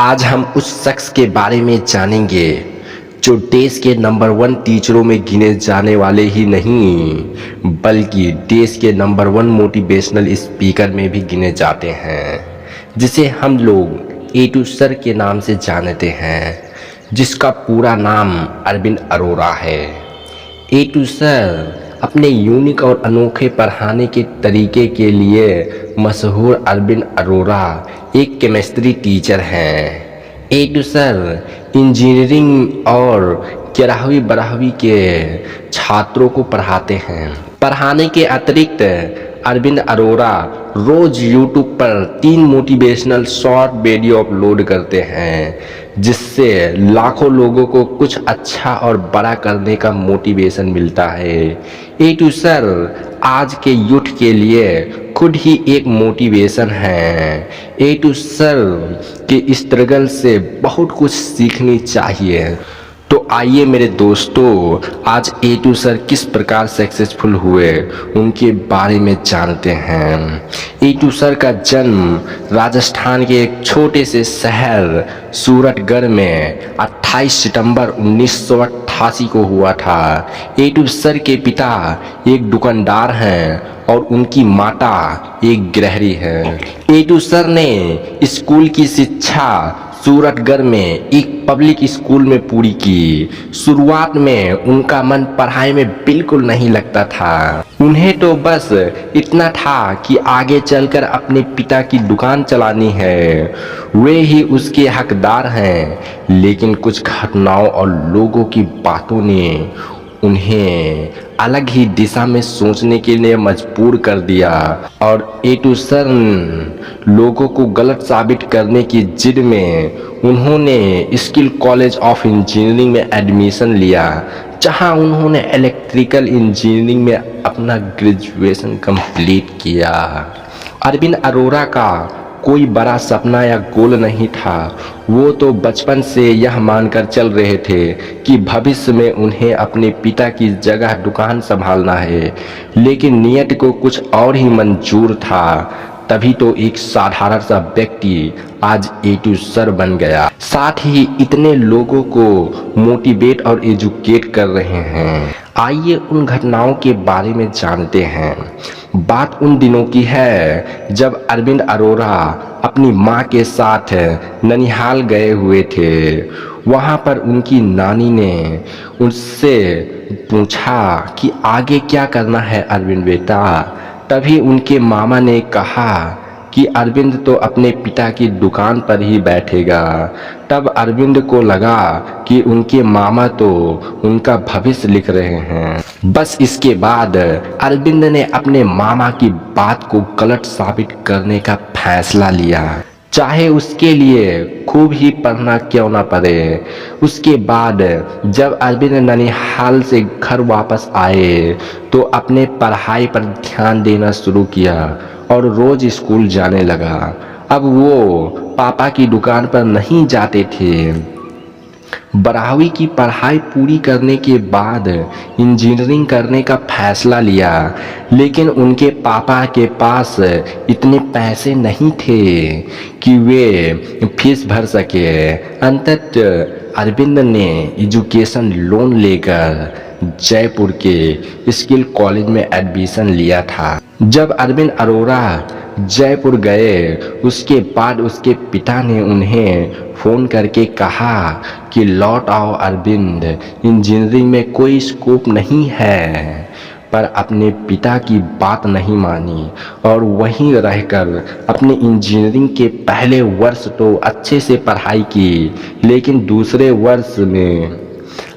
आज हम उस शख्स के बारे में जानेंगे जो देश के नंबर 1 टीचरों में गिने जाने वाले ही नहीं बल्कि देश के नंबर 1 मोटिवेशनल स्पीकर में भी गिने जाते हैं, जिसे हम लोग ए2 सर के नाम से जानते हैं, जिसका पूरा नाम अरविंद अरोड़ा है। ए2 सर अपने यूनिक और अनोखे पढ़ाने के तरीके के लिए मशहूर अरविंद अरोड़ा एक केमिस्ट्री टीचर हैं। ए2 सर इंजीनियरिंग और 11वीं 12वीं के छात्रों को पढ़ाते हैं। पढ़ाने के अतिरिक्त अरविंद अरोड़ा रोज यूट्यूब पर 3 मोटिवेशनल शॉर्ट वीडियो अपलोड करते हैं, जिससे लाखों लोगों को कुछ अच्छा और बड़ा करने का मोटिवेशन मिलता है। ए2 सर आज के यूथ के लिए खुद ही एक मोटिवेशन है। ए2 सर के स्ट्रगल से बहुत कुछ सीखनी चाहिए। तो आइए मेरे दोस्तों, आज ए2 सर किस प्रकार सक्सेसफुल हुए उनके बारे में जानते हैं। ए2 सर का जन्म राजस्थान के एक छोटे से शहर सूरतगढ़ में 28 सितंबर 1988 को हुआ था। ए2 सर के पिता एक दुकानदार हैं और उनकी माता एक गृहिणी है। ए2 सर ने स्कूल की शिक्षा सूरतगढ़ में एक पब्लिक स्कूल में पूरी की। शुरुआत में उनका मन पढ़ाई में बिल्कुल नहीं लगता था। उन्हें तो बस इतना था कि आगे चलकर अपने पिता की दुकान चलानी है, वे ही उसके हकदार हैं। लेकिन कुछ घटनाओं और लोगों की बातों ने उन्हें अलग ही दिशा में सोचने के लिए मजबूर कर दिया और ए2 सर लोगों को गलत साबित करने की जिद में उन्होंने स्किल कॉलेज ऑफ इंजीनियरिंग में एडमिशन लिया, जहां उन्होंने इलेक्ट्रिकल इंजीनियरिंग में अपना ग्रेजुएशन कंप्लीट किया। अरविंद अरोड़ा का कोई बड़ा सपना या गोल नहीं था। वो तो बचपन से यह मानकर चल रहे थे कि भविष्य में उन्हें अपने पिता की जगह दुकान संभालना है, लेकिन नियत को कुछ और ही मंजूर था। तभी तो एक साधारण सा व्यक्ति आज ए2 सर बन गया, साथ ही इतने लोगों को मोटिवेट और एजुकेट कर रहे हैं। आइए उन घटनाओं के बारे में जानते हैं। बात उन दिनों की है जब अरविंद अरोड़ा अपनी माँ के साथ ननिहाल गए हुए थे। वहाँ पर उनकी नानी ने उनसे पूछा कि आगे क्या करना है अरविंद बेटा। तभी उनके मामा ने कहा कि अरविंद तो अपने पिता की दुकान पर ही बैठेगा। तब अरविंद को लगा कि उनके मामा तो उनका भविष्य लिख रहे हैं। बस इसके बाद अरविंद ने अपने मामा की बात को गलत साबित करने का फैसला लिया, चाहे उसके लिए खूब ही पढ़ना क्यों ना पड़े। उसके बाद जब अरविंद ननिहाल से घर वापस आए तो अपने पढ़ाई पर ध्यान देना शुरू किया और रोज स्कूल जाने लगा। अब वो पापा की दुकान पर नहीं जाते थे। 12वीं की पढ़ाई पूरी करने के बाद इंजीनियरिंग करने का फैसला लिया, लेकिन उनके पापा के पास इतने पैसे नहीं थे कि वे फीस भर सके। अंततः अरविंद ने एजुकेशन लोन लेकर जयपुर के स्किल कॉलेज में एडमिशन लिया था। जब अरविंद अरोड़ा जयपुर गए, उसके बाद उसके पिता ने उन्हें फ़ोन करके कहा कि लौट आओ अरविंद, इंजीनियरिंग में कोई स्कोप नहीं है। पर अपने पिता की बात नहीं मानी और वहीं रहकर अपने इंजीनियरिंग के पहले वर्ष तो अच्छे से पढ़ाई की, लेकिन दूसरे वर्ष में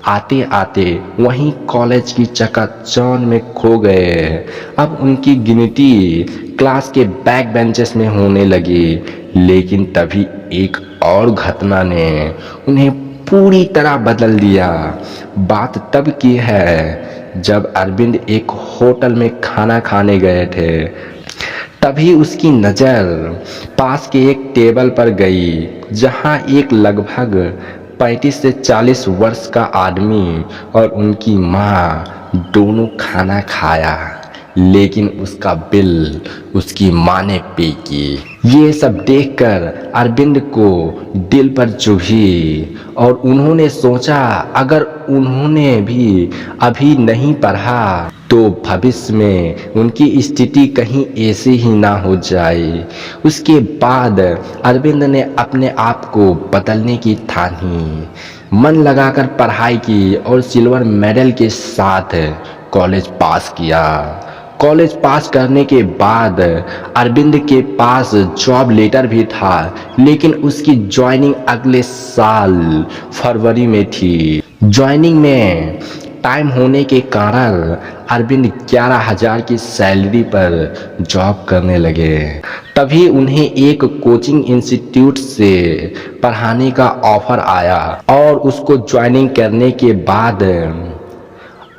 आते आते वहीं कॉलेज की चकाचौंध में खो गए। अब उनकी गिनती क्लास के बैक बेंचेस में होने लगी। लेकिन तभी एक और घटना ने उन्हें पूरी तरह बदल दिया। बात तब की है जब अरविंद एक होटल में खाना खाने गए थे। तभी उसकी नज़र पास के एक टेबल पर गई, जहां एक लगभग 35 से 40 वर्ष का आदमी और उनकी माँ दोनों खाना खाया। लेकिन उसका बिल उसकी माँ ने पे की। ये सब देखकर अरविंद को दिल पर चुभी और उन्होंने सोचा अगर उन्होंने भी अभी नहीं पढ़ा तो भविष्य में उनकी स्थिति कहीं ऐसी ही ना हो जाए। उसके बाद अरविंद ने अपने आप को बदलने की ठानी, मन लगाकर पढ़ाई की और सिल्वर मेडल के साथ कॉलेज पास किया। कॉलेज पास करने के बाद अरविंद के पास जॉब लेटर भी था, लेकिन उसकी ज्वाइनिंग अगले साल फरवरी में थी। ज्वाइनिंग में टाइम होने के कारण अरविंद 11,000 की सैलरी पर जॉब करने लगे। तभी उन्हें एक कोचिंग इंस्टीट्यूट से पढ़ाने का ऑफर आया और उसको ज्वाइनिंग करने के बाद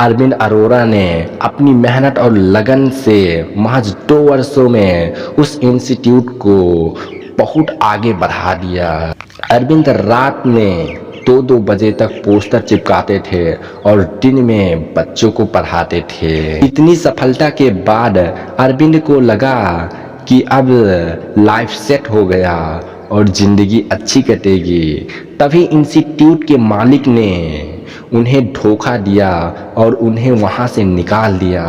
अरविंद अरोड़ा ने अपनी मेहनत और लगन से महज 2 वर्षों में उस इंस्टीट्यूट को बहुत आगे बढ़ा दिया। अरविंद रात में 2-2 बजे तक पोस्टर चिपकाते थे और दिन में बच्चों को पढ़ाते थे। इतनी सफलता के बाद अरविंद को लगा कि अब लाइफ सेट हो गया और जिंदगी अच्छी कटेगी। तभी इंस्टीट्यूट के मालिक ने उन्हें धोखा दिया और उन्हें वहां से निकाल दिया।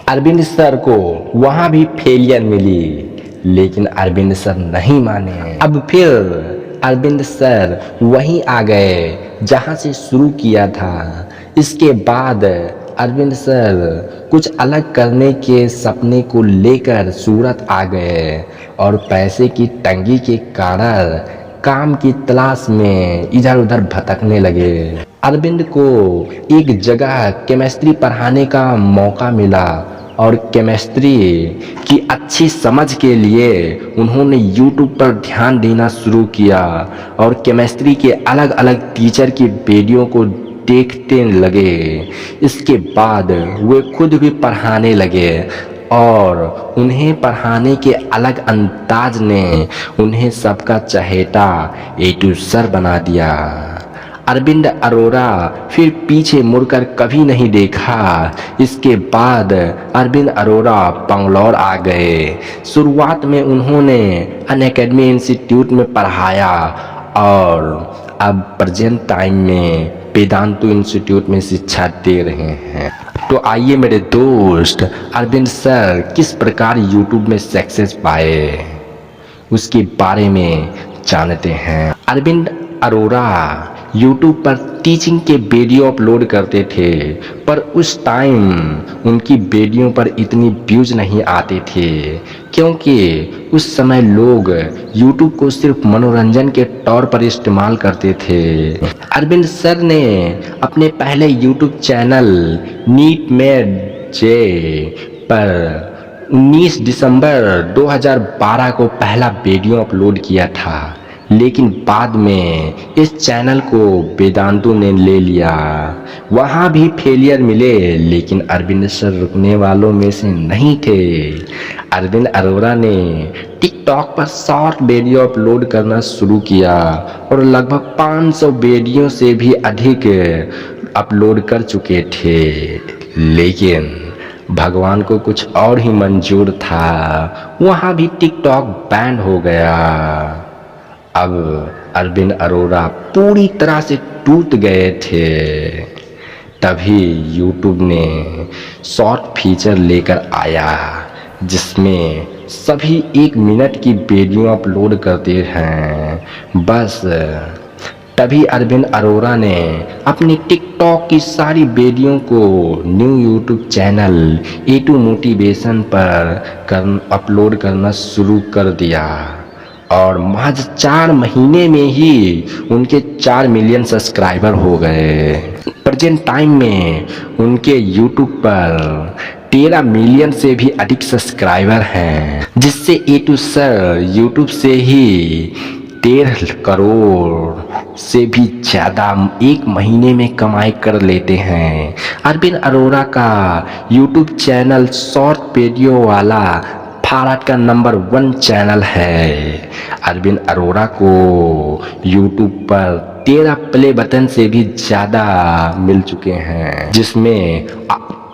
अरविंद सर को वहां भी फेलियर मिली, लेकिन अरविंद सर नहीं माने। अब फिर अरविंद सर वहीं आ गए जहां से शुरू किया था। इसके बाद अरविंद सर कुछ अलग करने के सपने को लेकर सूरत आ गए और पैसे की तंगी के कारण काम की तलाश में इधर उधर भटकने लगे। अरविंद को एक जगह केमिस्ट्री पढ़ाने का मौका मिला और केमिस्ट्री की अच्छी समझ के लिए उन्होंने YouTube पर ध्यान देना शुरू किया और केमिस्ट्री के अलग अलग टीचर की वीडियो को देखते लगे। इसके बाद वे खुद भी पढ़ाने लगे और उन्हें पढ़ाने के अलग अंदाज ने उन्हें सबका चहेता एटू सर बना दिया। अरविंद अरोड़ा फिर पीछे मुड़कर कभी नहीं देखा। इसके बाद अरविंद अरोड़ा बंगलौर आ गए। शुरुआत में उन्होंने अनअकैडमी इंस्टीट्यूट में पढ़ाया और अब प्रेजेंट टाइम में वेदांतु इंस्टीट्यूट में शिक्षा दे रहे हैं। तो आइए मेरे दोस्त, अरविंद सर किस प्रकार YouTube में सक्सेस पाए उसके बारे में जानते हैं। अरविंद अरोड़ा YouTube पर टीचिंग के वीडियो अपलोड करते थे, पर उस टाइम उनकी वीडियो पर इतनी व्यूज नहीं आते थे क्योंकि उस समय लोग YouTube को सिर्फ मनोरंजन के तौर पर इस्तेमाल करते थे। अरविंद सर ने अपने पहले YouTube चैनल नीट में जे पर 19 दिसंबर 2012 को पहला वीडियो अपलोड किया था, लेकिन बाद में इस चैनल को वेदांतु ने ले लिया। वहाँ भी फेलियर मिले, लेकिन अरविंद सर रुकने वालों में से नहीं थे। अरविंद अरोड़ा ने टिकटॉक पर शॉर्ट वीडियो अपलोड करना शुरू किया और लगभग 500 वीडियो से भी अधिक अपलोड कर चुके थे, लेकिन भगवान को कुछ और ही मंजूर था। वहाँ भी टिकटॉक बैन हो गया। अब अरविंद अरोड़ा पूरी तरह से टूट गए थे। तभी YouTube ने शॉर्ट फीचर लेकर आया जिसमें सभी 1 मिनट की वीडियो अपलोड करते हैं। बस तभी अरविंद अरोड़ा ने अपनी टिकटॉक की सारी वीडियो को न्यू YouTube चैनल एटू मोटिवेशन पर अपलोड करना शुरू कर दिया और महज 4 महीने में ही उनके 4 मिलियन सब्सक्राइबर हो गए। प्रेजेंट टाइम में उनके YouTube पर 13 मिलियन से भी अधिक सब्सक्राइबर हैं, जिससे एटू सर YouTube से ही 13 करोड़ से भी ज़्यादा 1 महीने में कमाई कर लेते हैं। अरविंद अरोड़ा का YouTube चैनल शॉर्ट वीडियो वाला भारत का नंबर 1 चैनल है। अरविंद अरोड़ा को YouTube पर 13 प्ले बटन से भी ज़्यादा मिल चुके हैं, जिसमें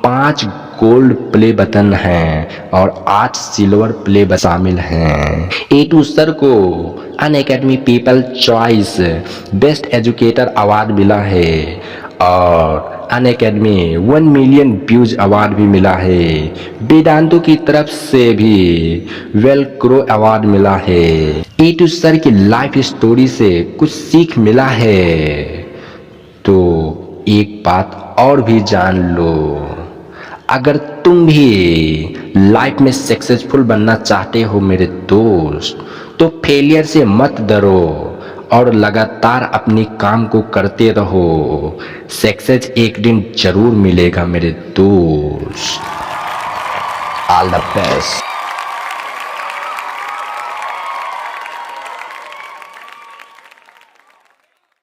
5 गोल्ड प्ले बटन हैं और 8 सिल्वर प्ले बटन शामिल हैं। ए टू सर को Unacademy people choice best educator award मिला है और अनअकैडमी 1 मिलियन व्यूज अवार्ड भी मिला है। वेदांतों की तरफ से भी वेल क्रो अवार्ड मिला है। ए टू सर की लाइफ स्टोरी से कुछ सीख मिला है। तो एक बात और भी जान लो, अगर तुम भी लाइफ में सक्सेसफुल बनना चाहते हो मेरे दोस्त, तो फेलियर से मत डरो और लगातार अपने काम को करते रहो। सक्सेस एक दिन जरूर मिलेगा मेरे दोस्त। All the best.